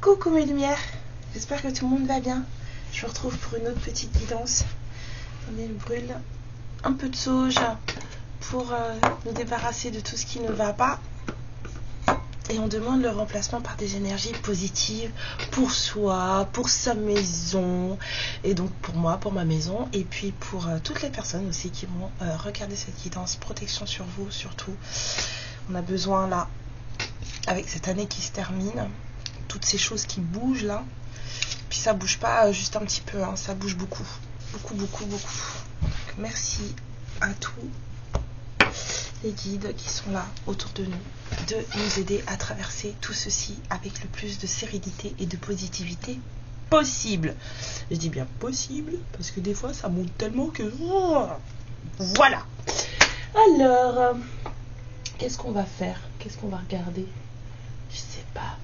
Coucou mes lumières, j'espère que tout le monde va bien. Je vous retrouve pour une autre petite guidance. Attendez, je brûle un peu de sauge pour nous débarrasser de tout ce qui ne va pas. Et on demande le remplacement par des énergies positives pour soi, pour sa maison, et donc pour moi, pour ma maison, et puis pour toutes les personnes aussi qui vont regarder cette guidance. Protection sur vous surtout. On a besoin là, avec cette année qui se termine, toutes ces choses qui bougent là, puis ça bouge pas juste un petit peu, hein, ça bouge beaucoup, beaucoup. Donc, merci à tous les guides qui sont là autour de nous, de nous aider à traverser tout ceci avec le plus de sérénité et de positivité possible. Je dis bien possible, parce que des fois ça monte tellement que... Voilà. Alors, qu'est-ce qu'on va faire? Qu'est-ce qu'on va regarder? Je sais pas.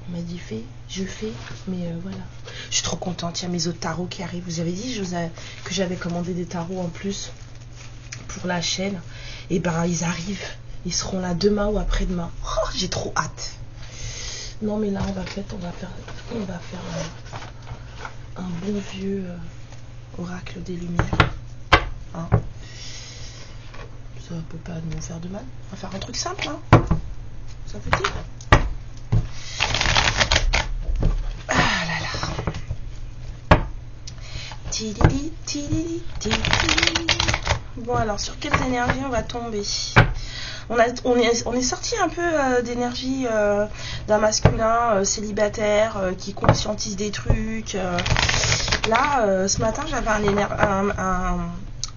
On m'a dit fais, je fais, mais voilà. Je suis trop contente, il y a mes autres tarots qui arrivent. Vous avez dit que j'avais commandé des tarots en plus pour la chaîne. Et ben ils arrivent, ils seront là demain ou après-demain. Oh, j'ai trop hâte. Non mais là on va faire un bon vieux oracle des lumières. Hein, ça peut pas nous faire de mal. On va faire un truc simple, hein. Ça veut dire. Bon alors sur quelles énergies on va tomber? On est sorti un peu d'énergie d'un masculin célibataire qui conscientise des trucs. Là ce matin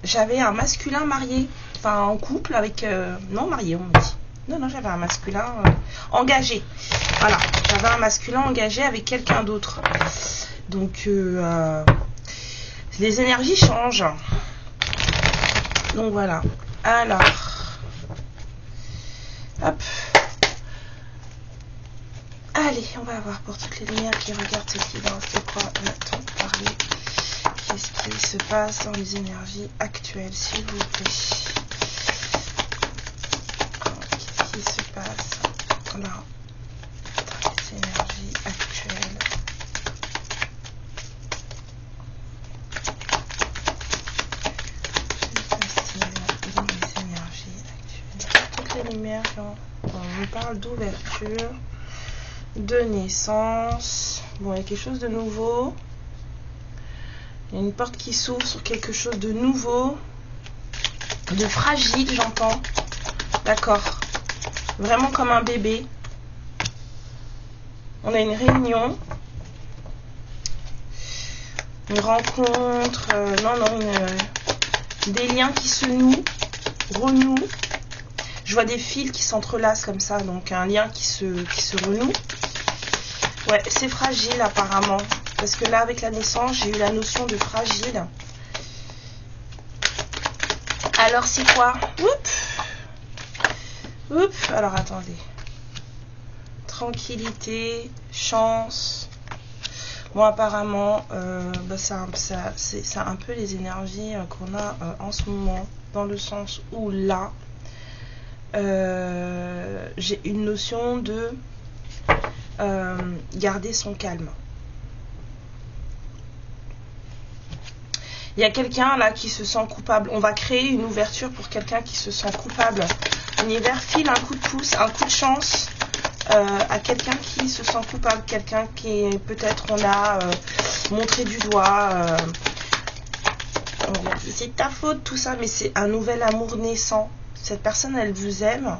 j'avais un masculin marié, enfin en couple avec non marié on me dit. Non j'avais un masculin engagé. Voilà, j'avais un masculin engagé avec quelqu'un d'autre. Donc les énergies changent. Donc voilà. Alors. Hop. Allez, on va voir pour toutes les lumières qui regardent cette guidance. De quoi va-t-on parler? Qu'est-ce qui se passe dans les énergies actuelles, s'il vous plaît? Qu'est-ce qui se passe là dans les énergies actuelles? Lumière, on nous parle d'ouverture, de naissance. Bon, il y a quelque chose de nouveau. Il y a une porte qui s'ouvre sur quelque chose de nouveau, de fragile, j'entends. D'accord. Vraiment comme un bébé. On a une réunion, une rencontre, des liens qui se nouent, renouent. Je vois des fils qui s'entrelacent comme ça, donc un lien qui se renoue. Ouais, c'est fragile apparemment. Parce que là, avec la naissance, j'ai eu la notion de fragile. Alors, c'est quoi? Oups. Alors, attendez. Tranquillité, chance. Bon, apparemment, c'est un peu les énergies qu'on a en ce moment. Dans le sens où là... j'ai une notion de garder son calme. Il y a quelqu'un là qui se sent coupable. On va créer une ouverture pour quelqu'un qui se sent coupable. L'univers file un coup de pouce, un coup de chance à quelqu'un qui se sent coupable, quelqu'un qui peut-être on a montré du doigt. C'est ta faute tout ça, mais c'est un nouvel amour naissant. Cette personne, elle vous aime,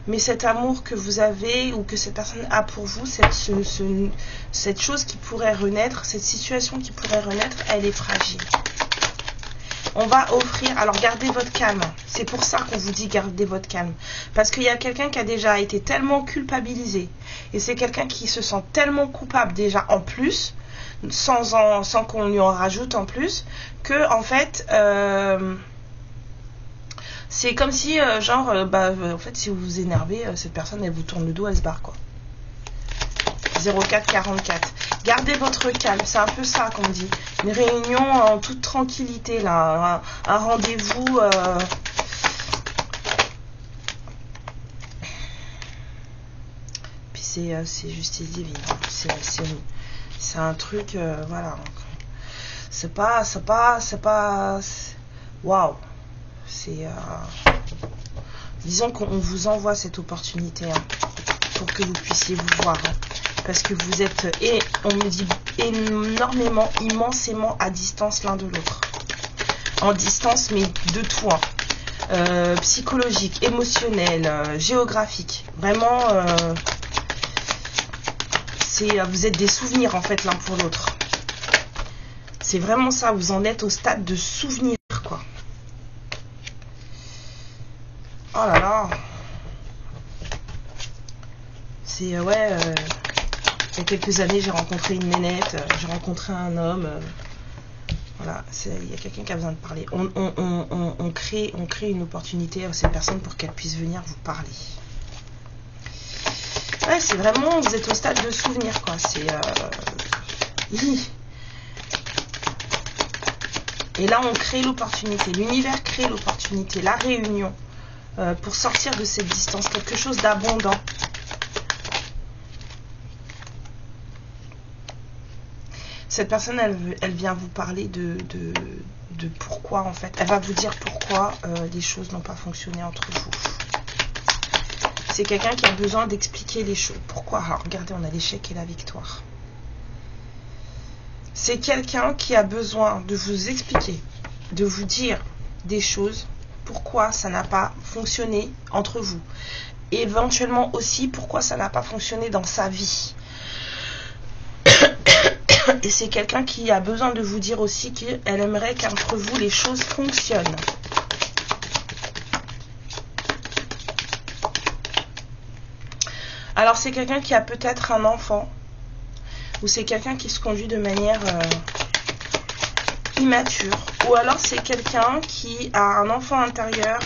mais cet amour que vous avez ou que cette personne a pour vous, cette chose qui pourrait renaître, cette situation qui pourrait renaître, elle est fragile. On va offrir, alors gardez votre calme, c'est pour ça qu'on vous dit gardez votre calme, parce qu'il y a quelqu'un qui a déjà été tellement culpabilisé, et c'est quelqu'un qui se sent tellement coupable déjà en plus, sans qu'on lui en rajoute en plus, que en fait... c'est comme si, en fait, si vous vous énervez, cette personne, elle vous tourne le dos, elle se barre, quoi. 0444. Gardez votre calme, c'est un peu ça qu'on dit. Une réunion en toute tranquillité, là, un rendez-vous... Puis c'est justice divine, c'est un truc, voilà. C'est pas... Waouh. C'est... Disons qu'on vous envoie cette opportunité, hein, pour que vous puissiez vous voir. Hein. Parce que vous êtes, et on me dit, énormément, immensément à distance l'un de l'autre. En distance, mais de tout. Hein. Psychologique, émotionnel, géographique. Vraiment, vous êtes des souvenirs en fait l'un pour l'autre. C'est vraiment ça, vous en êtes au stade de souvenir, quoi. Oh là là. C'est, ouais... il y a quelques années, j'ai rencontré une nénette, j'ai rencontré un homme. Voilà, il y a quelqu'un qui a besoin de parler. On crée une opportunité à cette personne pour qu'elle puisse venir vous parler. Ouais, c'est vraiment, vous êtes au stade de souvenir, quoi. C'est... Et là, on crée l'opportunité. L'univers crée l'opportunité, la réunion, pour sortir de cette distance, quelque chose d'abondant. Cette personne, elle vient vous parler de pourquoi, en fait. Elle va vous dire pourquoi les choses n'ont pas fonctionné entre vous. C'est quelqu'un qui a besoin d'expliquer les choses. Pourquoi? Alors, regardez, on a l'échec et la victoire. C'est quelqu'un qui a besoin de vous expliquer, de vous dire des choses, pourquoi ça n'a pas fonctionné entre vous. Et éventuellement aussi, pourquoi ça n'a pas fonctionné dans sa vie. Et c'est quelqu'un qui a besoin de vous dire aussi qu'elle aimerait qu'entre vous les choses fonctionnent. Alors c'est quelqu'un qui a peut-être un enfant, ou c'est quelqu'un qui se conduit de manière immature, ou alors c'est quelqu'un qui a un enfant intérieur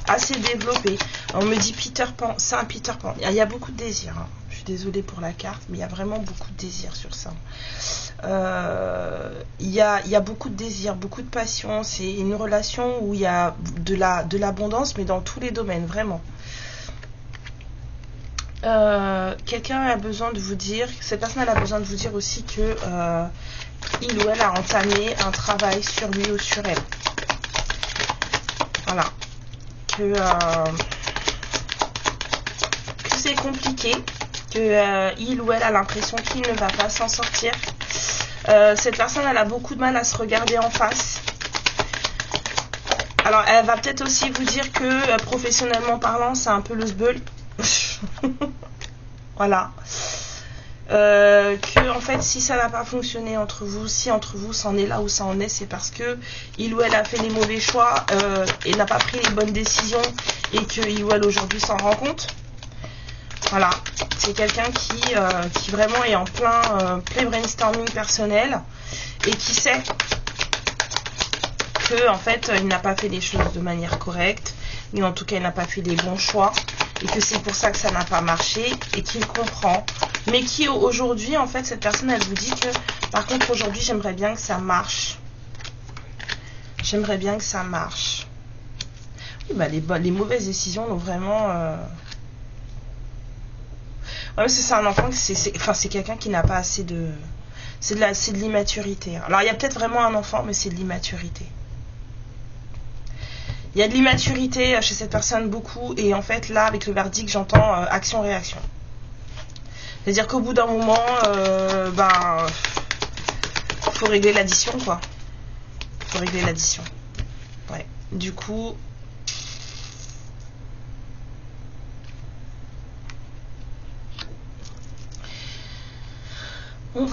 assez développé. On me dit Peter Pan, c'est un Peter Pan. Il y a beaucoup de désirs, hein. Je suis désolée pour la carte, mais il y a vraiment beaucoup de désirs sur ça. Il y a beaucoup de désirs, beaucoup de passion. C'est une relation où il y a de l'abondance, mais dans tous les domaines, vraiment. Quelqu'un a besoin de vous dire, cette personne elle a besoin de vous dire aussi que il ou elle a entamé un travail sur lui ou sur elle. Voilà. Que c'est compliqué, que il ou elle a l'impression qu'il ne va pas s'en sortir. Cette personne elle a beaucoup de mal à se regarder en face. Alors elle va peut-être aussi vous dire que professionnellement parlant c'est un peu le sbeul. Voilà. Que en fait si ça n'a pas fonctionné entre vous, si entre vous c'en est là où ça en est, c'est parce que il ou elle a fait les mauvais choix et n'a pas pris les bonnes décisions et que il ou elle aujourd'hui s'en rend compte. Voilà, c'est quelqu'un qui vraiment est en plein brainstorming personnel et qui sait que en fait il n'a pas fait les choses de manière correcte, mais en tout cas il n'a pas fait les bons choix et que c'est pour ça que ça n'a pas marché et qu'il comprend, mais qui aujourd'hui en fait cette personne elle vous dit que par contre aujourd'hui j'aimerais bien que ça marche, j'aimerais bien que ça marche. Oui, bah les mauvaises décisions l'ont vraiment ouais, c'est un enfant, c'est quelqu'un qui n'a pas assez de... C'est de l'immaturité. Alors, il y a peut-être vraiment un enfant, mais c'est de l'immaturité. Il y a de l'immaturité chez cette personne, beaucoup. Et en fait, là, avec le verdict, j'entends action-réaction. C'est-à-dire qu'au bout d'un moment, faut régler l'addition, quoi. Faut régler l'addition. Ouais. Du coup... On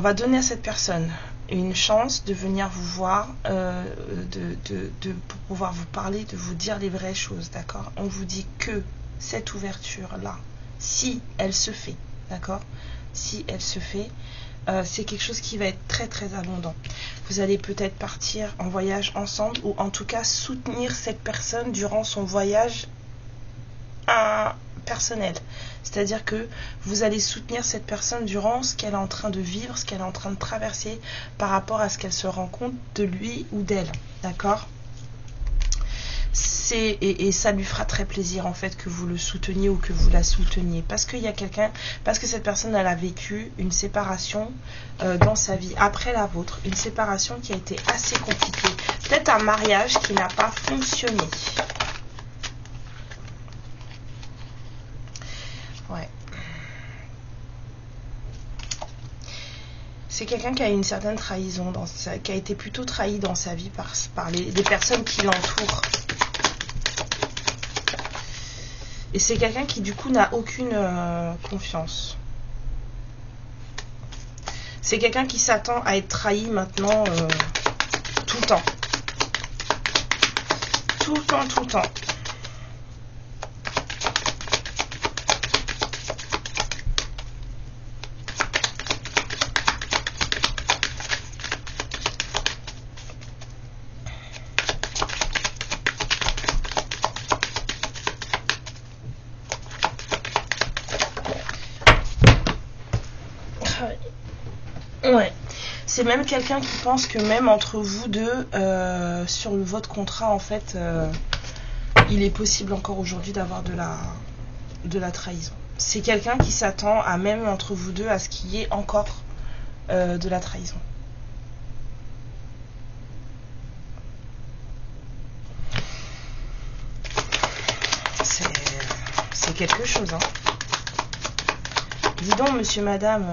va donner à cette personne une chance de venir vous voir, pour pouvoir vous parler, de vous dire les vraies choses, d'accord? On vous dit que cette ouverture-là, si elle se fait, d'accord? Si elle se fait, c'est quelque chose qui va être très très abondant. Vous allez peut-être partir en voyage ensemble, ou en tout cas soutenir cette personne durant son voyage personnel. C'est-à-dire que vous allez soutenir cette personne durant ce qu'elle est en train de vivre, ce qu'elle est en train de traverser par rapport à ce qu'elle se rend compte de lui ou d'elle. D'accord ? Et ça lui fera très plaisir en fait que vous le souteniez ou que vous la souteniez, parce qu'il y a quelqu'un, parce que cette personne elle a vécu une séparation dans sa vie après la vôtre, une séparation qui a été assez compliquée, peut-être un mariage qui n'a pas fonctionné. Ouais. C'est quelqu'un qui a une certaine trahison, qui a été plutôt trahi dans sa vie par des personnes qui l'entourent. Et c'est quelqu'un qui du coup n'a aucune confiance. C'est quelqu'un qui s'attend à être trahi maintenant tout le temps. Tout le temps, tout le temps. Ouais. C'est même quelqu'un qui pense que même entre vous deux, sur votre contrat, en fait, il est possible encore aujourd'hui d'avoir de la trahison. C'est quelqu'un qui s'attend à même entre vous deux à ce qu'il y ait encore de la trahison. C'est quelque chose, hein. Dis donc, monsieur, madame...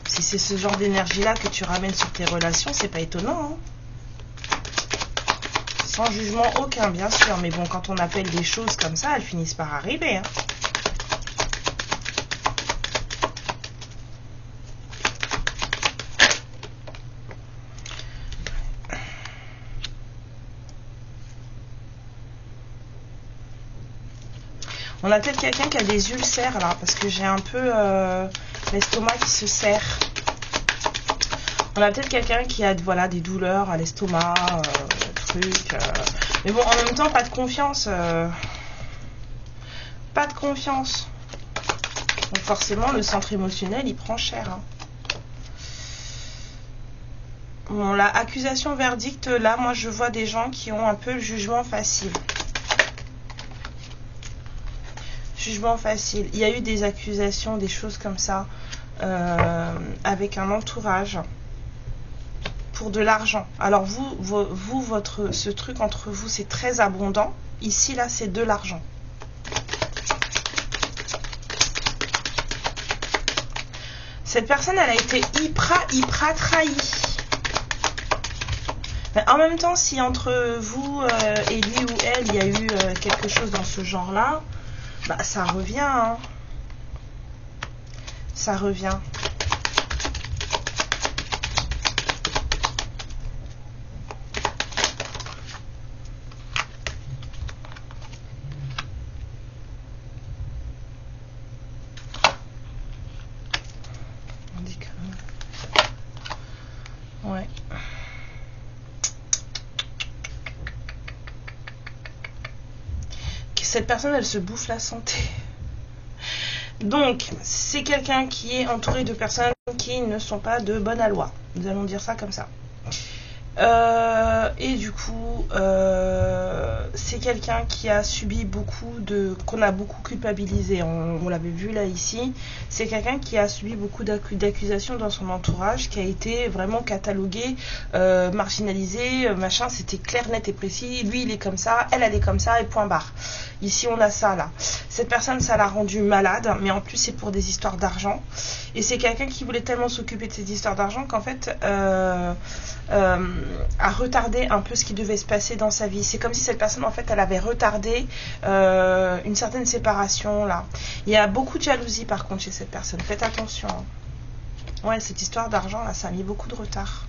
si c'est ce genre d'énergie-là que tu ramènes sur tes relations, c'est pas étonnant. Hein, sans jugement aucun, bien sûr. Mais bon, quand on appelle des choses comme ça, elles finissent par arriver. Hein. On a peut-être quelqu'un qui a des ulcères là, parce que j'ai un peu l'estomac qui se serre. On a peut-être quelqu'un qui a voilà, des douleurs à l'estomac, mais bon, en même temps, pas de confiance. Pas de confiance. Donc forcément, le centre émotionnel, il prend cher. Hein. Bon, la accusation verdict, là, moi, je vois des gens qui ont un peu le jugement facile. Jugement facile. Il y a eu des accusations, des choses comme ça, avec un entourage pour de l'argent. Alors ce truc entre vous, c'est très abondant. Ici, là, c'est de l'argent. Cette personne, elle a été hyper trahie. En même temps, si entre vous et lui ou elle, il y a eu quelque chose dans ce genre-là, bah, ça revient. Hein. Ça revient. On dit que... Ouais. Cette personne, elle se bouffe la santé. Donc, c'est quelqu'un qui est entouré de personnes qui ne sont pas de bonne aloi. Nous allons dire ça comme ça. Et du coup, c'est quelqu'un qui a subi qu'on a beaucoup culpabilisé. On l'avait vu là ici. C'est quelqu'un qui a subi beaucoup d'accusations dans son entourage, qui a été vraiment catalogué, marginalisé, machin. C'était clair, net et précis. Lui, il est comme ça, elle est comme ça, et point barre. Ici, on a ça là. Cette personne, ça l'a rendu malade, mais en plus, c'est pour des histoires d'argent. Et c'est quelqu'un qui voulait tellement s'occuper de ces histoires d'argent qu'en fait, a retardé un peu ce qui devait se passer dans sa vie. C'est comme si cette personne, en fait, elle avait retardé une certaine séparation là. Il y a beaucoup de jalousie par contre chez cette personne. Faites attention. Ouais, cette histoire d'argent là, ça a mis beaucoup de retard.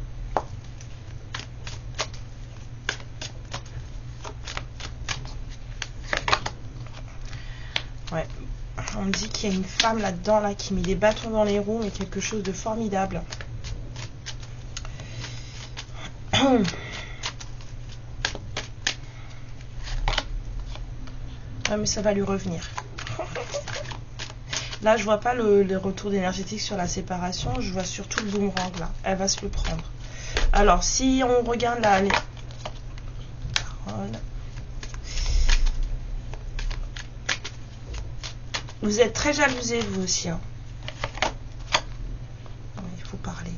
Ouais. On me dit qu'il y a une femme là-dedans là, qui met les bâtons dans les roues, mais quelque chose de formidable. Ouais, mais ça va lui revenir. Là, je vois pas le retour énergétique sur la séparation. Je vois surtout le boomerang, là. Elle va se le prendre. Alors, si on regarde là... Les paroles. Vous êtes très jalousés, vous aussi. Hein. Il faut parler.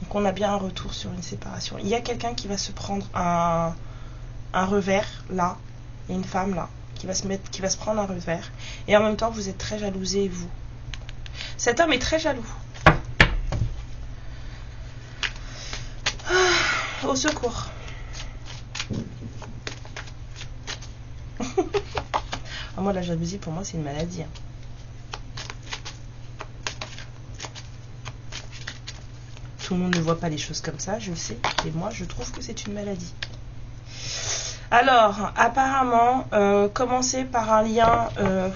Donc, on a bien un retour sur une séparation. Il y a quelqu'un qui va se prendre un revers, là. Il y a une femme, là, qui va se prendre un revers. Et en même temps, vous êtes très jalousés, vous. Cet homme est très jaloux. Au secours. Moi, la jalousie, pour moi, c'est une maladie. Hein. Tout le monde ne voit pas les choses comme ça, je le sais. Et moi, je trouve que c'est une maladie. Alors, apparemment, commencer par un lien,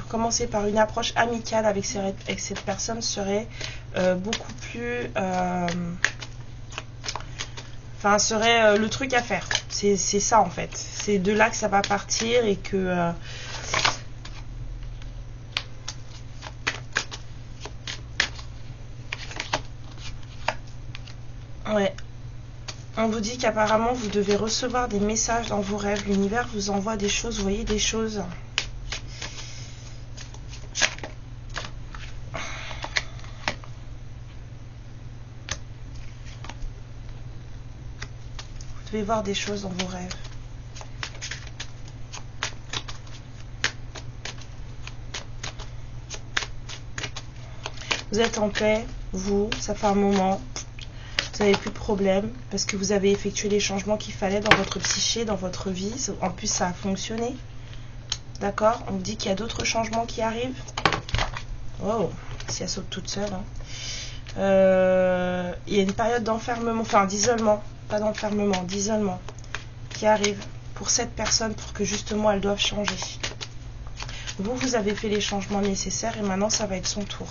commencer par une approche amicale avec cette personne serait beaucoup plus... Enfin, serait le truc à faire. C'est ça, en fait. C'est de là que ça va partir et que... Ouais. On vous dit qu'apparemment, vous devez recevoir des messages dans vos rêves. L'univers vous envoie des choses. Vous voyez des choses. Vous devez voir des choses dans vos rêves. Vous êtes en paix, vous, ça fait un moment. Vous n'avez plus de problème parce que vous avez effectué les changements qu'il fallait dans votre psyché, dans votre vie. En plus, ça a fonctionné. D'accord? On vous dit qu'il y a d'autres changements qui arrivent. Oh, si elle saute toute seule. Hein. Il y a une période d'enfermement, enfin d'isolement, pas d'enfermement, d'isolement qui arrive pour cette personne pour que justement elle doive changer. Vous avez fait les changements nécessaires et maintenant ça va être son tour.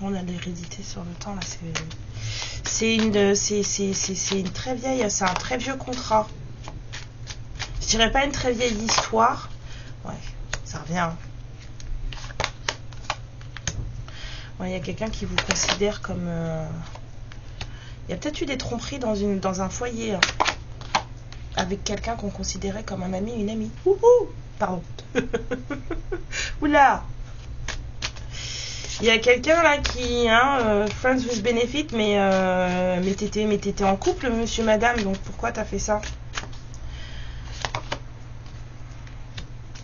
On a l'hérédité sur le temps là, c'est une très vieille, c'est un très vieux contrat. Je dirais pas une très vieille histoire. Ouais, ça revient. Ouais, il y a quelqu'un qui vous considère comme il y a peut-être eu des tromperies dans un foyer hein, avec quelqu'un qu'on considérait comme un ami, une amie. Ouhou, pardon. Oula. Il y a quelqu'un là qui, friends with benefit, mais t'étais en couple, monsieur, madame, donc pourquoi t'as fait ça?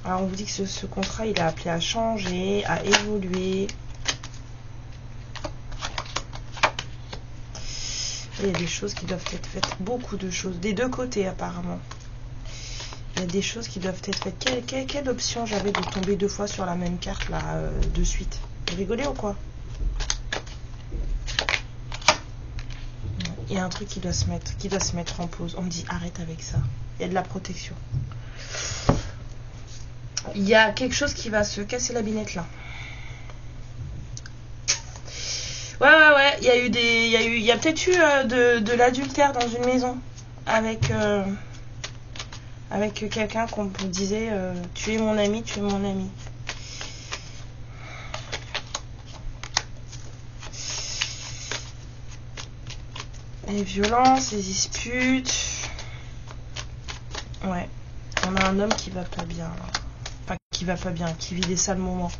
Alors on vous dit que ce contrat, il est appelé à changer, à évoluer. Il y a des choses qui doivent être faites, beaucoup de choses, des deux côtés apparemment. Il y a des choses qui doivent être faites. Quelle option j'avais de tomber 2 fois sur la même carte là, de suite? Vous rigolez ou quoi? Il y a un truc qui doit se mettre en pause. On me dit arrête avec ça. Il y a de la protection. Il y a quelque chose qui va se casser la binette là. Ouais. Il y a peut-être eu de l'adultère dans une maison avec quelqu'un qu'on vous disait tu es mon ami, tu es mon ami. Les violences, les disputes. Ouais. On a un homme qui va pas bien. Là. Enfin, qui va pas bien, qui vit des sales moments.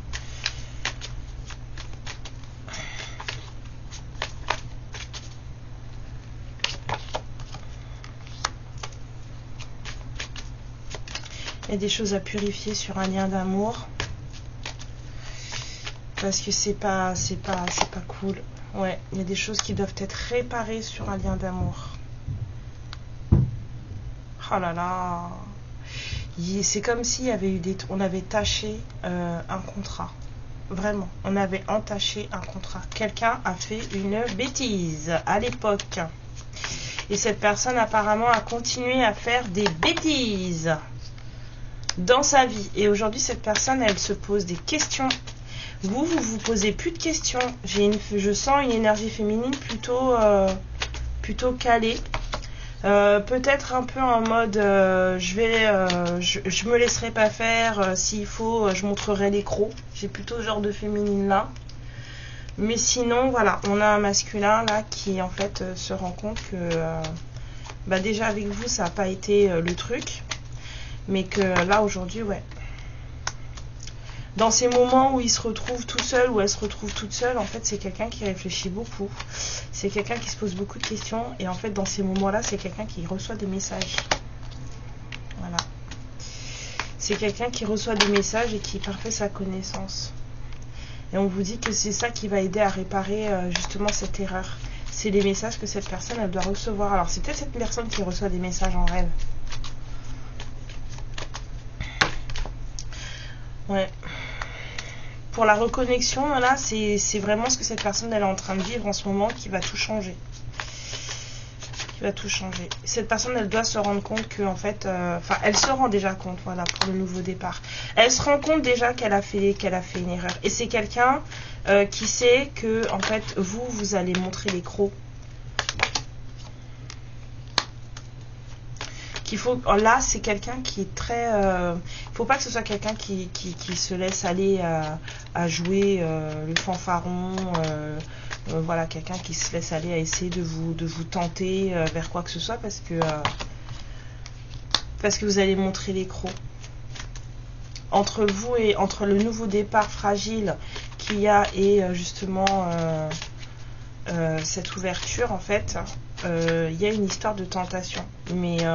Il y a des choses à purifier sur un lien d'amour. Parce que c'est pas cool. Ouais, il y a des choses qui doivent être réparées sur un lien d'amour. Oh là là. C'est comme s'il y avait eu on avait taché un contrat. Vraiment, on avait entaché un contrat. Quelqu'un a fait une bêtise à l'époque. Et cette personne apparemment a continué à faire des bêtises dans sa vie. Et aujourd'hui, cette personne, elle se pose des questions. Vous posez plus de questions. Je sens une énergie féminine plutôt calée. Peut-être un peu en mode je me laisserai pas faire, s'il faut je montrerai les crocs. J'ai plutôt ce genre de féminine là. Mais sinon voilà, on a un masculin là qui en fait se rend compte que déjà avec vous ça n'a pas été le truc, mais que là aujourd'hui ouais, dans ces moments où il se retrouve tout seul, où elle se retrouve toute seule, en fait c'est quelqu'un qui réfléchit beaucoup, c'est quelqu'un qui se pose beaucoup de questions, et en fait dans ces moments là c'est quelqu'un qui reçoit des messages. Voilà, c'est quelqu'un qui reçoit des messages et qui parfait sa connaissance, et on vous dit que c'est ça qui va aider à réparer justement cette erreur. C'est les messages que cette personne elle doit recevoir. Alors c'est peut-être cette personne qui reçoit des messages en rêve. Ouais. Pour la reconnexion, là, c'est vraiment ce que cette personne elle est en train de vivre en ce moment qui va tout changer. Qui va tout changer. Cette personne, elle doit se rendre compte que, en fait, elle se rend déjà compte, voilà, pour le nouveau départ. Elle se rend compte déjà qu'elle a fait une erreur. Et c'est quelqu'un qui sait que, en fait, vous allez montrer les crocs. Là c'est quelqu'un qui est très faut pas que ce soit quelqu'un qui se laisse aller à jouer le fanfaron, voilà, quelqu'un qui se laisse aller à essayer de vous tenter vers quoi que ce soit, parce que vous allez montrer les crocs entre vous et entre le nouveau départ fragile qu'il y a et justement cette ouverture. En fait il y a une histoire de tentation, mais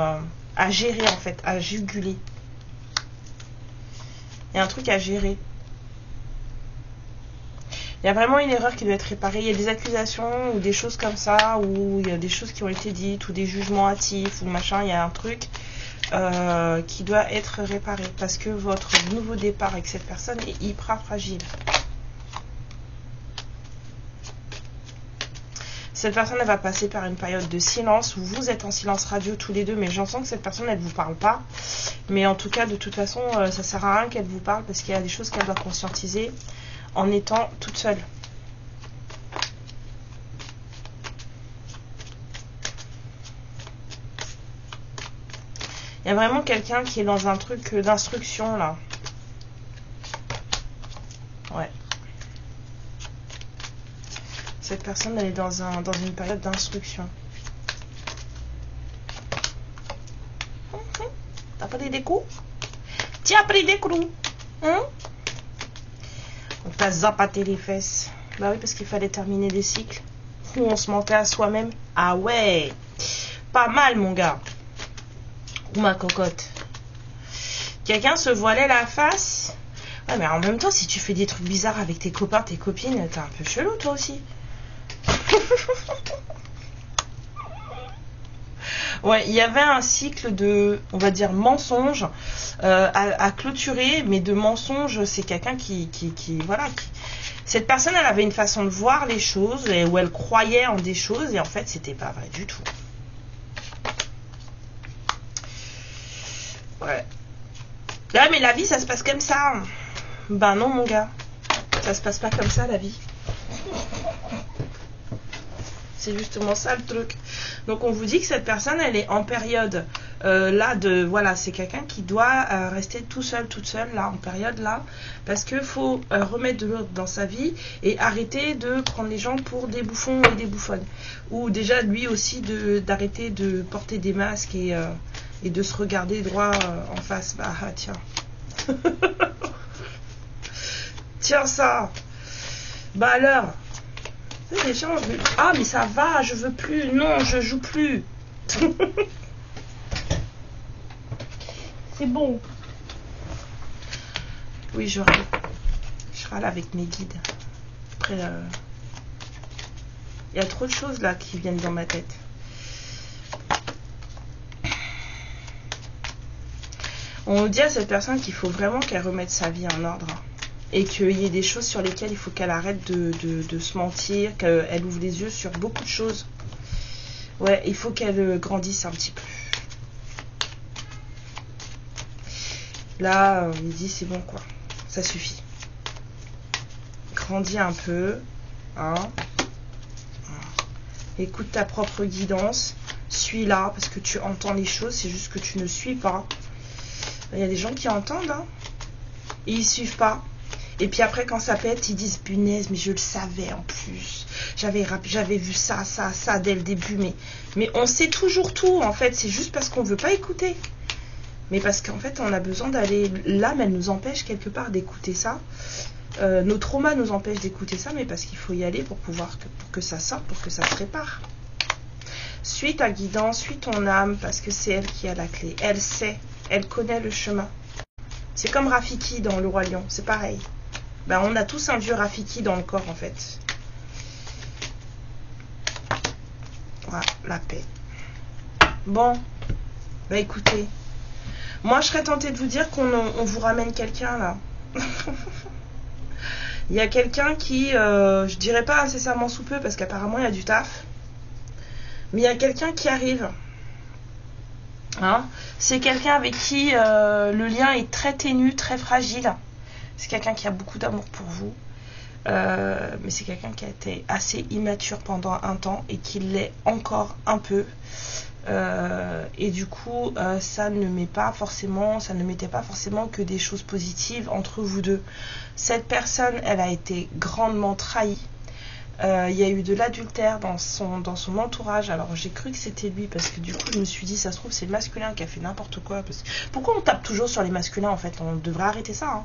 à gérer, en fait, à juguler. Il y a un truc à gérer. Il y a vraiment une erreur qui doit être réparée. Il y a des accusations ou des choses comme ça, ou il y a des choses qui ont été dites, ou des jugements hâtifs, ou machin. Il y a un truc qui doit être réparé, parce que votre nouveau départ avec cette personne est hyper fragile. Cette personne, elle va passer par une période de silence où vous êtes en silence radio tous les deux, mais j'entends que cette personne, elle ne vous parle pas. Mais en tout cas, de toute façon, ça sert à rien qu'elle vous parle, parce qu'il y a des choses qu'elle doit conscientiser en étant toute seule. Il y a vraiment quelqu'un qui est dans un truc d'instruction, là. Ouais. Cette personne, elle est dans une période d'instruction. T'as pris des coups? Tu as pris des coups? Hein? On t'a zapaté les fesses. Bah oui, parce qu'il fallait terminer des cycles où on se mentait à soi-même. Ah ouais, pas mal, mon gars. Ou ma cocotte. Quelqu'un se voilait la face. Ouais, mais en même temps, si tu fais des trucs bizarres avec tes copains, tes copines, t'es un peu chelou, toi aussi. Ouais, il y avait un cycle de, on va dire, mensonges à clôturer, mais de mensonges, c'est quelqu'un qui voilà, cette personne, elle avait une façon de voir les choses, où elle croyait en des choses, et en fait, c'était pas vrai du tout. Ouais. Là, mais la vie, ça se passe comme ça. Ben non, mon gars. Ça se passe pas comme ça, la vie. C'est justement ça le truc. Donc on vous dit que cette personne, elle est en période là de, voilà, c'est quelqu'un qui doit rester tout seul, toute seule là, en période là, parce que faut remettre de l'ordre dans sa vie et arrêter de prendre les gens pour des bouffons et des bouffonnes. Ou déjà lui aussi d'arrêter de porter des masques et de se regarder droit en face. Bah tiens. Tiens ça. Bah alors. Les gens, ah mais ça va, je veux plus, non, je joue plus. C'est bon. Oui, je râle avec mes guides. Après, il y a trop de choses là qui viennent dans ma tête. On dit à cette personne qu'il faut vraiment qu'elle remette sa vie en ordre. Et qu'il y ait des choses sur lesquelles il faut qu'elle arrête de se mentir, qu'elle ouvre les yeux sur beaucoup de choses. Ouais, il faut qu'elle grandisse un petit peu. Là, il dit c'est bon quoi, ça suffit. Grandis un peu, hein. Écoute ta propre guidance, suis là parce que tu entends les choses, c'est juste que tu ne suis pas. Il y a des gens qui entendent, hein, et ils suivent pas. Et puis après, quand ça pète, ils disent punaise, mais je le savais en plus. J'avais vu ça dès le début. Mais on sait toujours tout, en fait. C'est juste parce qu'on veut pas écouter. Mais parce qu'en fait, on a besoin d'aller... L'âme, elle nous empêche quelque part d'écouter ça. Nos traumas nous empêchent d'écouter ça, mais parce qu'il faut y aller pour que ça sorte, pour que ça se répare. Suis ta guidance, suis ton âme, parce que c'est elle qui a la clé. Elle sait, elle connaît le chemin. C'est comme Rafiki dans Le Roi Lion, c'est pareil. Ben, on a tous un vieux Rafiki dans le corps, en fait. Voilà, la paix. Bon, bah écoutez, moi je serais tentée de vous dire qu'on vous ramène quelqu'un là. Il y a quelqu'un qui, je dirais pas incessamment sous peu, parce qu'apparemment il y a du taf. Mais il y a quelqu'un qui arrive. Hein, c'est quelqu'un avec qui le lien est très ténu, très fragile. C'est quelqu'un qui a beaucoup d'amour pour vous. Mais c'est quelqu'un qui a été assez immature pendant un temps et qui l'est encore un peu. Et du coup, ça ne mettait pas forcément que des choses positives entre vous deux. Cette personne, elle a été grandement trahie. Il y a eu de l'adultère dans son entourage. Alors j'ai cru que c'était lui, parce que du coup je me suis dit, ça se trouve c'est le masculin qui a fait n'importe quoi. Pourquoi on tape toujours sur les masculins en fait? On devrait arrêter ça, hein.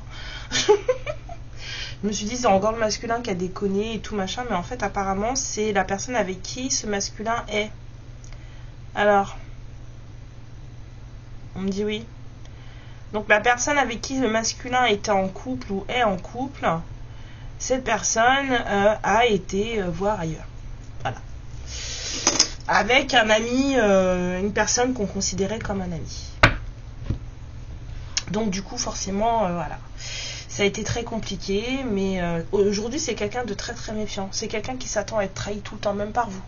Je me suis dit, c'est encore le masculin qui a déconné et tout machin, mais en fait apparemment c'est la personne avec qui ce masculin est. Alors, on me dit oui. Donc la personne avec qui le masculin était en couple ou est en couple, cette personne a été voir ailleurs. Voilà. Avec un ami, une personne qu'on considérait comme un ami. Donc du coup, forcément, voilà. Ça a été très compliqué, mais aujourd'hui, c'est quelqu'un de très très méfiant. C'est quelqu'un qui s'attend à être trahi tout le temps, même par vous.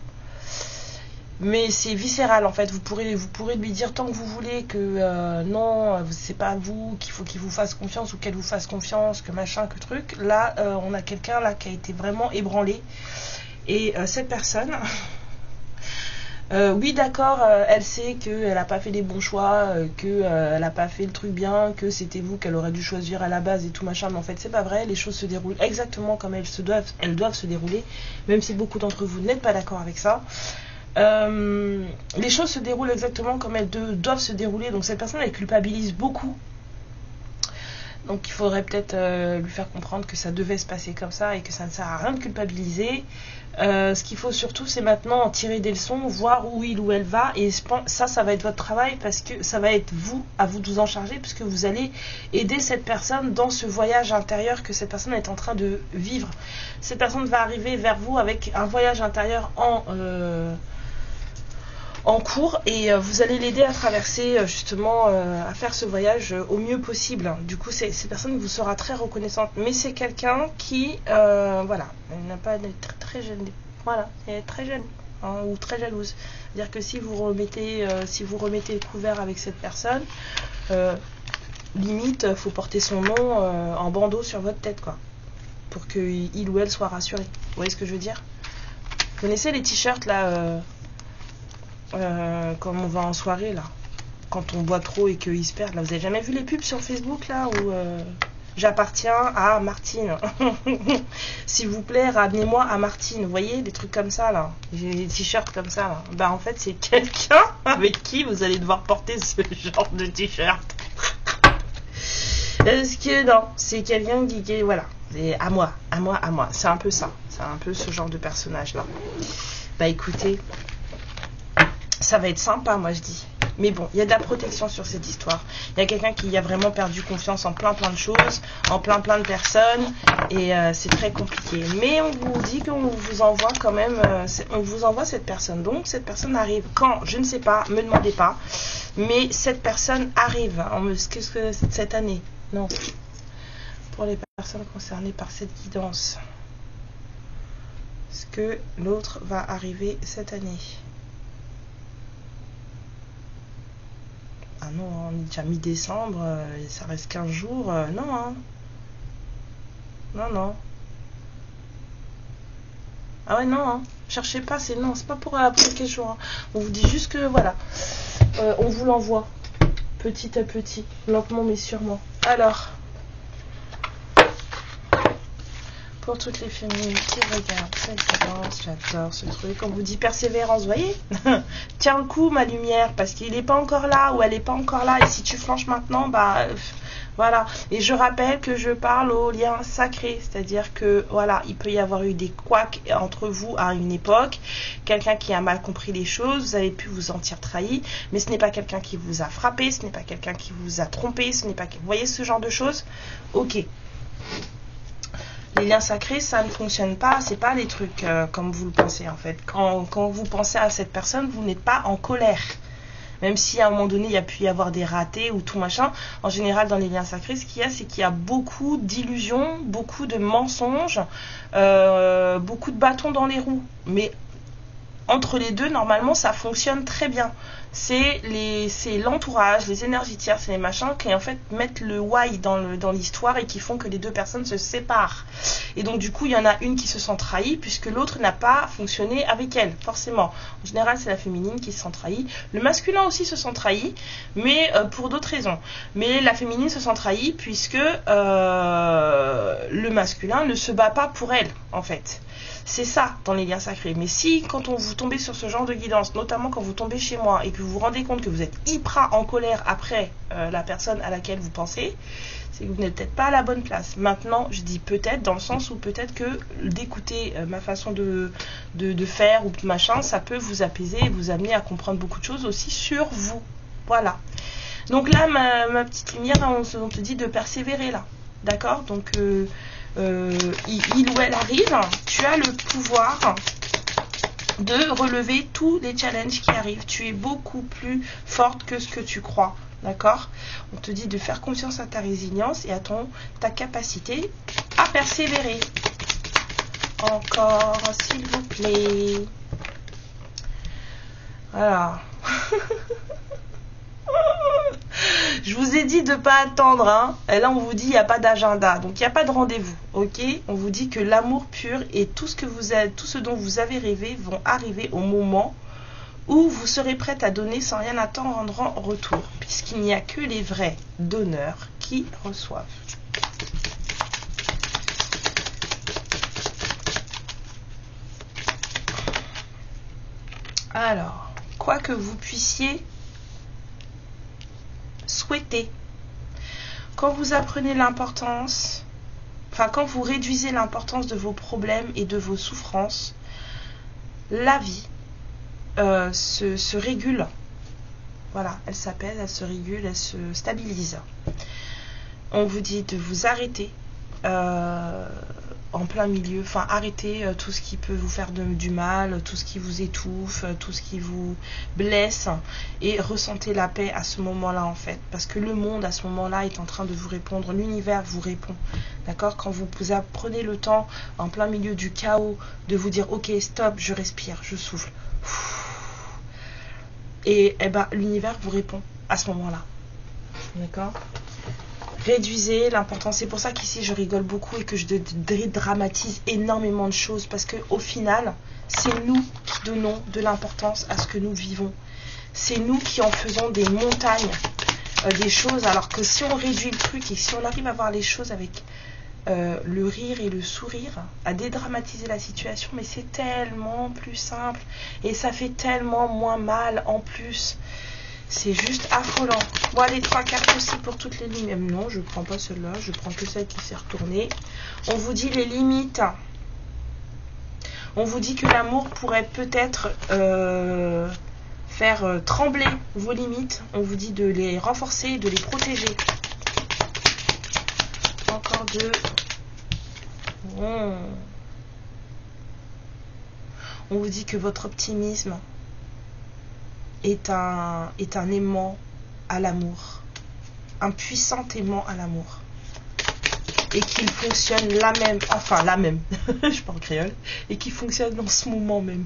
Mais c'est viscéral en fait, vous pourrez lui dire tant que vous voulez que non, c'est pas vous, qu'il faut qu'il vous fasse confiance ou qu'elle vous fasse confiance, que machin, que truc. Là, on a quelqu'un là qui a été vraiment ébranlé. Et cette personne, oui d'accord, elle sait qu'elle n'a pas fait les bons choix, qu'elle n'a pas fait le truc bien, que c'était vous qu'elle aurait dû choisir à la base et tout machin, mais en fait c'est pas vrai, les choses se déroulent exactement comme elles doivent se dérouler, même si beaucoup d'entre vous n'êtes pas d'accord avec ça. Les choses se déroulent exactement comme elles doivent se dérouler, donc cette personne elle culpabilise beaucoup, donc il faudrait peut-être lui faire comprendre que ça devait se passer comme ça et que ça ne sert à rien de culpabiliser. Ce qu'il faut surtout c'est maintenant en tirer des leçons, voir où il ou elle va, et ça va être votre travail, parce que ça va être à vous de vous en charger, puisque vous allez aider cette personne dans ce voyage intérieur que cette personne est en train de vivre. Cette personne va arriver vers vous avec un voyage intérieur en cours, et vous allez l'aider à traverser justement, à faire ce voyage au mieux possible. Du coup cette personne vous sera très reconnaissante, mais c'est quelqu'un qui voilà, elle n'a pas d'être très jeune, voilà, elle est très jeune, hein, ou très jalouse. C'est-à-dire que si vous remettez le couvert avec cette personne, limite faut porter son nom en bandeau sur votre tête, quoi, pour que il ou elle soit rassuré. Vous voyez ce que je veux dire? Vous connaissez les t-shirts là, quand on va en soirée là, quand on boit trop et qu'ils se perdent là, vous avez jamais vu les pubs sur Facebook là où j'appartiens à Martine, s'il vous plaît ramenez-moi à Martine, vous voyez des trucs comme ça là, j'ai des t-shirts comme ça là. Bah en fait c'est quelqu'un avec qui vous allez devoir porter ce genre de t-shirt. Parce que non, c'est quelqu'un qui voilà, c'est à moi, c'est un peu ça, c'est un peu ce genre de personnage là. Bah écoutez, ça va être sympa, moi je dis. Mais bon, il y a de la protection sur cette histoire. Il y a quelqu'un qui a vraiment perdu confiance en plein de choses, en plein de personnes, et c'est très compliqué. Mais on vous dit qu'on vous envoie quand même, on vous envoie cette personne. Donc cette personne arrive quand, je ne sais pas, me demandez pas. Mais cette personne arrive. Qu'est-ce que c'est cette année? Non. Pour les personnes concernées par cette guidance. Est-ce que l'autre va arriver cette année? Ah non, on est déjà mi-décembre, ça reste 15 jours, non, hein. Non. Ah ouais, non, hein. Cherchez pas, c'est non, c'est pas pour après quelques jours. Hein. On vous dit juste que voilà, on vous l'envoie petit à petit, lentement mais sûrement. Alors, pour toutes les féminines qui regardent cette guidance, j'adore ce truc. On vous dit persévérance, vous voyez. Tiens le coup, ma lumière, parce qu'il n'est pas encore là ou elle n'est pas encore là. Et si tu flanches maintenant, bah voilà. Et je rappelle que je parle au lien sacré, c'est-à-dire que voilà, il peut y avoir eu des couacs entre vous à une époque, quelqu'un qui a mal compris les choses, vous avez pu vous sentir trahi, mais ce n'est pas quelqu'un qui vous a frappé, ce n'est pas quelqu'un qui vous a trompé, ce n'est pas, vous voyez ce genre de choses. Ok. Les liens sacrés, ça ne fonctionne pas, c'est pas les trucs comme vous le pensez en fait. Quand vous pensez à cette personne, vous n'êtes pas en colère. Même si à un moment donné, il y a pu y avoir des ratés ou tout machin. En général, dans les liens sacrés, ce qu'il y a, c'est qu'il y a beaucoup d'illusions, beaucoup de mensonges, beaucoup de bâtons dans les roues. Mais entre les deux, normalement, ça fonctionne très bien. C'est l'entourage, les énergies tierces, les machins qui en fait mettent le why dans l'histoire et qui font que les deux personnes se séparent. Et donc du coup, il y en a une qui se sent trahie puisque l'autre n'a pas fonctionné avec elle, forcément. En général, c'est la féminine qui se sent trahie. Le masculin aussi se sent trahi, mais pour d'autres raisons. Mais la féminine se sent trahie puisque le masculin ne se bat pas pour elle, en fait. C'est ça dans les liens sacrés. Mais si, quand vous tombez sur ce genre de guidance, notamment quand vous tombez chez moi et que vous vous rendez compte que vous êtes hyper en colère après la personne à laquelle vous pensez, c'est que vous n'êtes peut-être pas à la bonne place. Maintenant, je dis peut-être dans le sens où peut-être que d'écouter ma façon de faire ou de machin, ça peut vous apaiser et vous amener à comprendre beaucoup de choses aussi sur vous. Voilà. Donc là, ma petite lumière, on te dit de persévérer là. D'accord? Donc... il ou elle arrive, tu as le pouvoir de relever tous les challenges qui arrivent. Tu es beaucoup plus forte que ce que tu crois. D'accord? On te dit de faire confiance à ta résilience et à ta capacité à persévérer. Encore, s'il vous plaît. Voilà. Je vous ai dit de ne pas attendre, hein. Et là on vous dit il n'y a pas d'agenda, donc il n'y a pas de rendez-vous, ok? On vous dit que l'amour pur et tout ce dont vous avez rêvé vont arriver au moment où vous serez prête à donner sans rien attendre en retour, puisqu'il n'y a que les vrais donneurs qui reçoivent. Alors, quoi que vous puissiez souhaiter, quand vous apprenez l'importance, quand vous réduisez l'importance de vos problèmes et de vos souffrances, la vie se régule. Voilà, elle s'apaise, elle se régule, elle se stabilise. On vous dit de vous arrêter en plein milieu, arrêtez tout ce qui peut vous faire du mal, tout ce qui vous étouffe, tout ce qui vous blesse, et ressentez la paix à ce moment-là en fait, parce que le monde à ce moment-là est en train de vous répondre, l'univers vous répond, d'accord? Quand vous prenez le temps en plein milieu du chaos de vous dire ok stop, je respire, je souffle, et l'univers vous répond à ce moment-là, d'accord? Réduisez l'importance. C'est pour ça qu'ici je rigole beaucoup et que je dédramatise énormément de choses, parce que au final c'est nous qui donnons de l'importance à ce que nous vivons. C'est nous qui en faisons des montagnes, des choses, alors que si on réduit le truc et si on arrive à voir les choses avec le rire et le sourire, à dédramatiser la situation, mais c'est tellement plus simple et ça fait tellement moins mal en plus. C'est juste affolant. Bon, les 3 cartes aussi pour toutes les lignes. Non, je ne prends pas celle-là, je prends que celle qui s'est retournée. On vous dit les limites. On vous dit que l'amour pourrait peut-être faire trembler vos limites. On vous dit de les renforcer, de les protéger. Encore 2. On vous dit que votre optimisme est un aimant à l'amour, un puissant aimant à l'amour, et qu'il fonctionne la même, je parle créole, et qui fonctionne en ce moment même,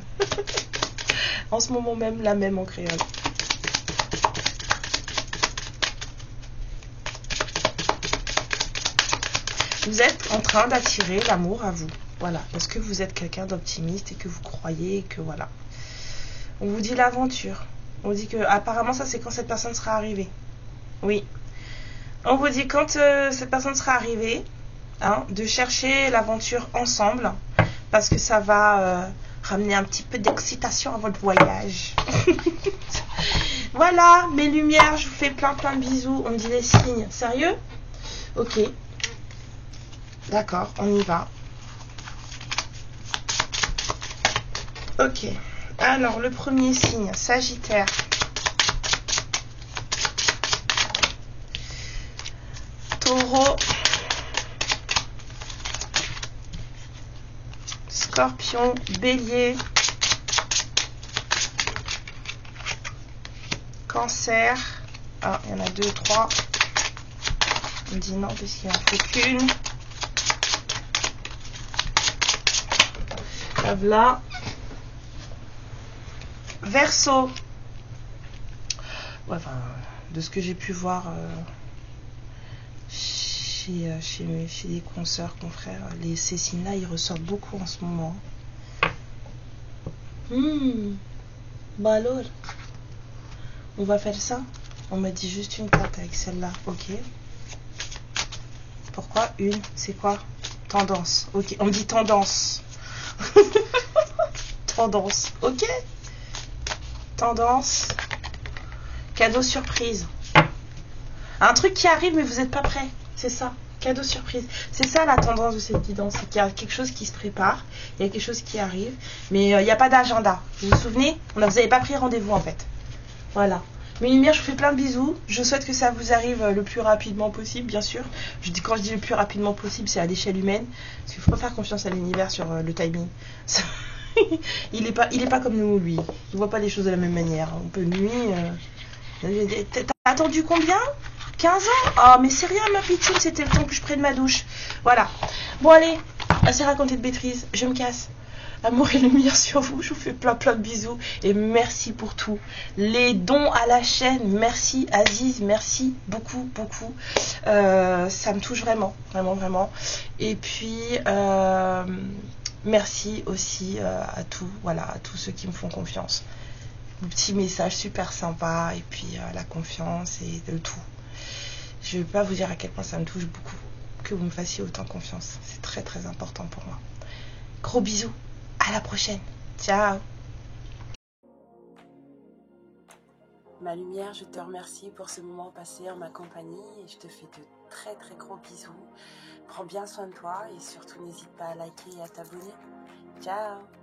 en ce moment même, la même en créole. Vous êtes en train d'attirer l'amour à vous. Voilà, parce que vous êtes quelqu'un d'optimiste et que vous croyez que voilà. On vous dit l'aventure. On vous dit que apparemment ça c'est quand cette personne sera arrivée. Oui. On vous dit quand cette personne sera arrivée, hein, de chercher l'aventure ensemble, parce que ça va ramener un petit peu d'excitation à votre voyage. Voilà, mes lumières, je vous fais plein de bisous. On me dit les signes. Sérieux? Ok. D'accord, on y va. Ok. Alors, le premier signe, Sagittaire. Taureau. Scorpion, Bélier. Cancer. Ah, il y en a 2, 3. On me dit non, parce qu'il n'en faut qu'une. Là. Verseau. Ouais, enfin, de ce que j'ai pu voir chez des consoeurs, confrères, ces signes-là, ils ressortent beaucoup en ce moment. Bah alors, on va faire ça. On m'a dit juste une carte avec celle-là. Ok. Pourquoi une? C'est quoi? Tendance. Ok. On me dit tendance. Tendance. Ok. Tendance. Cadeau surprise. Un truc qui arrive mais vous n'êtes pas prêt. C'est ça. Cadeau surprise. C'est ça la tendance de cette guidance. C'est qu'il y a quelque chose qui se prépare. Il y a quelque chose qui arrive. Mais il n'y a pas d'agenda. Vous vous souvenez? Vous n'avez pas pris rendez-vous en fait. Voilà. Mes lumières, je vous fais plein de bisous. Je souhaite que ça vous arrive le plus rapidement possible, bien sûr. Quand je dis le plus rapidement possible, c'est à l'échelle humaine. Parce qu'il ne faut pas faire confiance à l'univers sur le timing. il est pas comme nous, lui. Il ne voit pas les choses de la même manière. On peut lui... T'as attendu combien? 15 ans? Oh, mais c'est rien, ma petite. C'était le temps que je prenne ma douche. Voilà. Bon, allez. Assez raconté de bêtises. Je me casse. Amour et lumière sur vous, je vous fais plein de bisous et merci pour tout. Les dons à la chaîne, merci Aziz, merci beaucoup. Ça me touche vraiment. Et puis merci aussi à tous ceux qui me font confiance. Le petit message super sympa et puis la confiance et le tout. Je ne vais pas vous dire à quel point ça me touche beaucoup que vous me fassiez autant confiance. C'est très important pour moi. Gros bisous. À la prochaine. Ciao. Ma lumière, je te remercie pour ce moment passé en ma compagnie et je te fais de très gros bisous. Prends bien soin de toi et surtout n'hésite pas à liker et à t'abonner. Ciao.